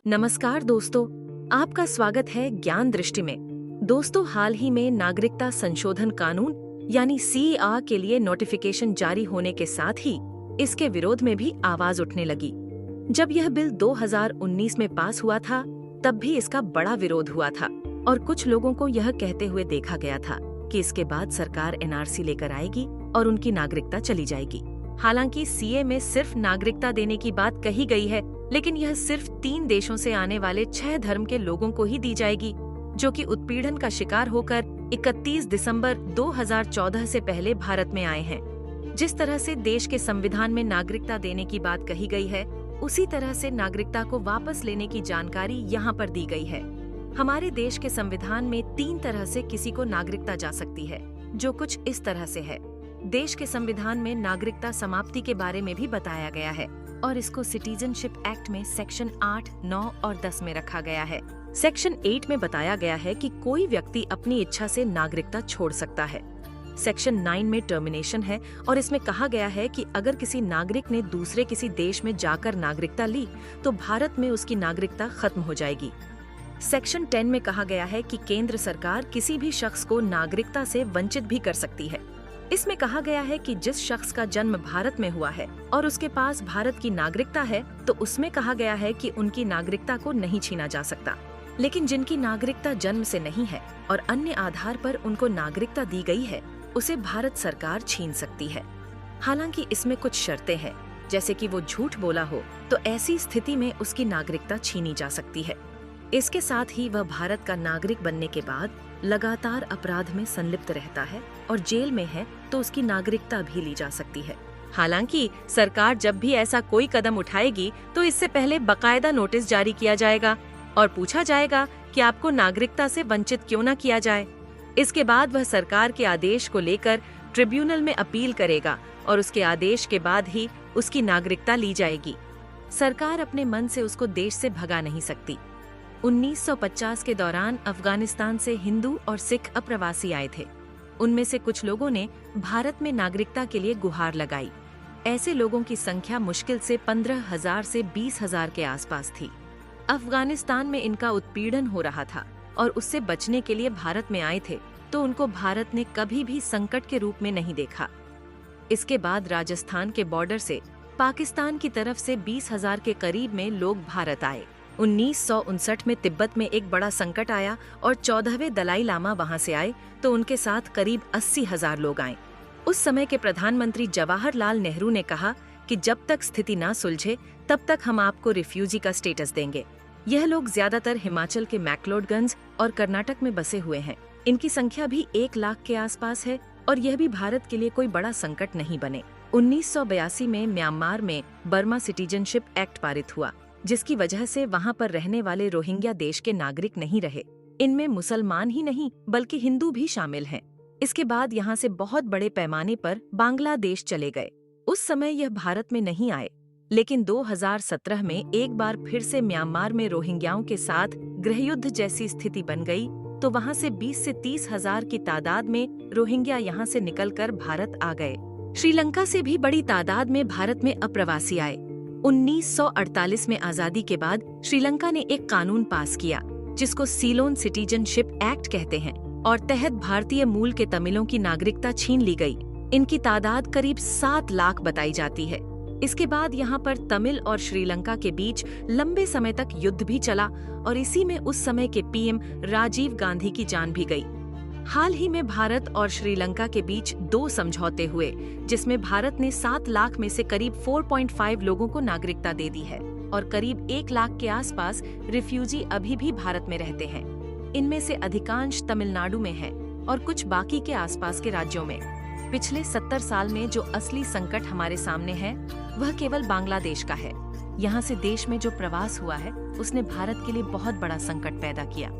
नमस्कार दोस्तों, आपका स्वागत है ज्ञान दृष्टि में। दोस्तों, हाल ही में नागरिकता संशोधन कानून यानी CAA के लिए नोटिफिकेशन जारी होने के साथ ही इसके विरोध में भी आवाज उठने लगी। जब यह बिल 2019 में पास हुआ था, तब भी इसका बड़ा विरोध हुआ था और कुछ लोगों को यह कहते हुए देखा गया था कि इसके बाद सरकार NRC लेकर आएगी और उनकी नागरिकता चली जाएगी। हालांकि CA में सिर्फ नागरिकता देने की बात कही गई है, लेकिन यह सिर्फ 3 देशों से आने वाले 6 धर्म के लोगों को ही दी जाएगी, जो कि उत्पीड़न का शिकार होकर 31 दिसंबर 2014 से पहले भारत में आए हैं। जिस तरह से देश के संविधान में नागरिकता देने की बात कही गई है, उसी तरह से नागरिकता को वापस लेने की जानकारी यहाँ पर दी गई है। हमारे देश के संविधान में 3 तरह से किसी को नागरिकता जा सकती है, जो कुछ इस तरह से है। देश के संविधान में नागरिकता समाप्ति के बारे में भी बताया गया है और इसको सिटीजनशिप एक्ट में सेक्शन 8, 9 और 10 में रखा गया है। सेक्शन 8 में बताया गया है कि कोई व्यक्ति अपनी इच्छा से नागरिकता छोड़ सकता है। सेक्शन 9 में टर्मिनेशन है और इसमें कहा गया है कि अगर किसी नागरिक ने दूसरे किसी देश में जाकर नागरिकता ली तो भारत में उसकी नागरिकता खत्म हो जाएगी। सेक्शन 10 में कहा गया है कि केंद्र सरकार किसी भी शख्स को नागरिकता से वंचित भी कर सकती है। इसमें कहा गया है कि जिस शख्स का जन्म भारत में हुआ है और उसके पास भारत की नागरिकता है, तो उसमें कहा गया है कि उनकी नागरिकता को नहीं छीना जा सकता। लेकिन जिनकी नागरिकता जन्म से नहीं है और अन्य आधार पर उनको नागरिकता दी गई है, उसे भारत सरकार छीन सकती है। हालांकि इसमें कुछ शर्तें हैं, जैसे कि वो झूठ बोला हो तो ऐसी स्थिति में उसकी नागरिकता छीनी जा सकती है। इसके साथ ही वह भारत का नागरिक बनने के बाद लगातार अपराध में संलिप्त रहता है और जेल में है तो उसकी नागरिकता भी ली जा सकती है। हालांकि सरकार जब भी ऐसा कोई कदम उठाएगी तो इससे पहले बकायदा नोटिस जारी किया जाएगा और पूछा जाएगा कि आपको नागरिकता से वंचित क्यों न किया जाए। इसके बाद वह सरकार के आदेश को लेकर ट्रिब्यूनल में अपील करेगा और उसके आदेश के बाद ही उसकी नागरिकता ली जाएगी। सरकार अपने मन से उसको देश से भगा नहीं सकती। 1950 के दौरान अफगानिस्तान से हिंदू और सिख अप्रवासी आए थे। उनमें से कुछ लोगों ने भारत में नागरिकता के लिए गुहार लगाई। ऐसे लोगों की संख्या मुश्किल से 15,000 से 20,000 के आसपास थी। अफगानिस्तान में इनका उत्पीड़न हो रहा था और उससे बचने के लिए भारत में आए थे, तो उनको भारत ने कभी भी संकट के रूप में नहीं देखा। इसके बाद राजस्थान के बॉर्डर से पाकिस्तान की तरफ से 20,000 के करीब में लोग भारत आए। 1959 में तिब्बत में एक बड़ा संकट आया और 14वें दलाई लामा वहां से आए, तो उनके साथ करीब 80,000 लोग आए। उस समय के प्रधानमंत्री जवाहरलाल नेहरू ने कहा कि जब तक स्थिति ना सुलझे तब तक हम आपको रिफ्यूजी का स्टेटस देंगे। यह लोग ज्यादातर हिमाचल के मैक्लोडगंज और कर्नाटक में बसे हुए हैं। इनकी संख्या भी 1 लाख के आसपास है और यह भी भारत के लिए कोई बड़ा संकट नहीं बने। 1982 में म्यांमार में बर्मा सिटीजनशिप एक्ट पारित हुआ, जिसकी वजह से वहां पर रहने वाले रोहिंग्या देश के नागरिक नहीं रहे। इनमें मुसलमान ही नहीं बल्कि हिंदू भी शामिल हैं। इसके बाद यहाँ से बहुत बड़े पैमाने पर बांग्लादेश चले गए। उस समय यह भारत में नहीं आए, लेकिन 2017 में एक बार फिर से म्यांमार में रोहिंग्याओं के साथ गृहयुद्ध जैसी स्थिति बन गई, तो वहाँ से 20 से 30,000 की तादाद में रोहिंग्या यहाँ से निकलकर भारत आ गए। श्रीलंका से भी बड़ी तादाद में भारत में अप्रवासी आए। 1948 में आजादी के बाद श्रीलंका ने एक कानून पास किया, जिसको सीलोन सिटीजनशिप एक्ट कहते हैं, और तहत भारतीय मूल के तमिलों की नागरिकता छीन ली गई। इनकी तादाद करीब 7 लाख बताई जाती है। इसके बाद यहाँ पर तमिल और श्रीलंका के बीच लंबे समय तक युद्ध भी चला और इसी में उस समय के PM राजीव गांधी की जान भी गई। हाल ही में भारत और श्रीलंका के बीच 2 समझौते हुए, जिसमें भारत ने 7 लाख में से करीब 4.5 लोगों को नागरिकता दे दी है और करीब 1 लाख के आसपास रिफ्यूजी अभी भी भारत में रहते हैं। इनमें से अधिकांश तमिलनाडु में है और कुछ बाकी के आसपास के राज्यों में। पिछले 70 साल में जो असली संकट हमारे सामने है, वह केवल बांग्लादेश का है। यहाँ से देश में जो प्रवास हुआ है, उसने भारत के लिए बहुत बड़ा संकट पैदा किया।